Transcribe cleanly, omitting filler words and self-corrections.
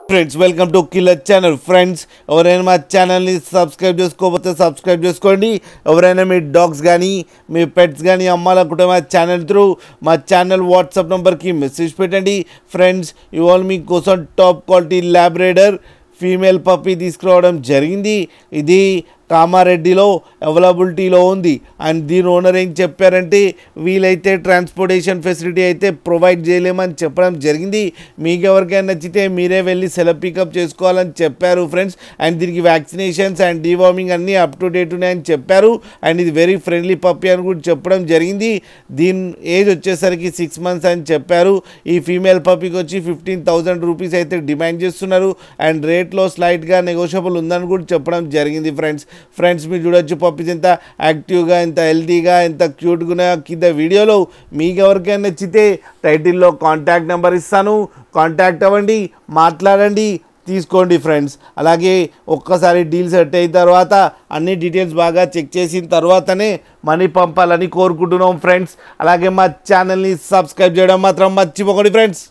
Friends welcome to killer channel. Friends ఎవరైనా మా ఛానల్ని సబ్స్క్రైబ్ చేసుకోకపోతే సబ్స్క్రైబ్ చేసుకోండి. ఎవరైనా మీ డాగ్స్ కానీ మీ పెట్స్ కానీ అమ్మాలనుకుంటే మా ఛానల్ త్రూ మా ఛానల్ వాట్సాప్ నెంబర్కి మెసేజ్ పెట్టండి. ఫ్రెండ్స్ ఇవాళ మీకోసం top quality Labrador female puppy తీసుకురావడం జరిగింది. ఇది కామారెడ్డిలో అవైలబిలిటీలో ఉంది. అండ్ దీని ఓనర్ ఏం చెప్పారంటే వీలైతే ట్రాన్స్పోర్టేషన్ ఫెసిలిటీ అయితే ప్రొవైడ్ చేయలేమని చెప్పడం జరిగింది. మీకు ఎవరికైనా నచ్చితే మీరే వెళ్ళి సెల్ఫ్ పికప్ చేసుకోవాలని చెప్పారు ఫ్రెండ్స్. అండ్ దీనికి వ్యాక్సినేషన్స్ అండ్ డీవార్మింగ్ అన్నీ అప్ టు డేట్ ఉన్నాయని చెప్పారు. అండ్ ఇది వెరీ ఫ్రెండ్లీ పప్పీ అని కూడా చెప్పడం జరిగింది. దీని ఏజ్ వచ్చేసరికి 6 months అని చెప్పారు. ఈ ఫీమేల్ పప్పీకి వచ్చి 15,000 రూపీస్ అయితే డిమాండ్ చేస్తున్నారు. అండ్ రేట్లో స్లైట్గా నెగోషియబుల్ ఉందని కూడా చెప్పడం జరిగింది ఫ్రెండ్స్ మీరు చూడొచ్చు పప్పీస్ ఎంత యాక్టివ్గా, ఎంత హెల్తీగా, ఎంత క్యూట్గా కింద వీడియోలో. మీకు ఎవరికైనా నచ్చితే టైటిల్లో కాంటాక్ట్ నెంబర్ ఇస్తాను, కాంటాక్ట్ అవ్వండి, మాట్లాడండి, తీసుకోండి ఫ్రెండ్స్. అలాగే ఒక్కసారి డీల్ సెట్ అయిన తర్వాత అన్ని డీటెయిల్స్ బాగా చెక్ చేసిన తర్వాతనే మనీ పంపాలని కోరుకుంటున్నాం ఫ్రెండ్స్. అలాగే మా ఛానల్ని సబ్స్క్రైబ్ చేయడం మాత్రం మర్చిపోకండి ఫ్రెండ్స్.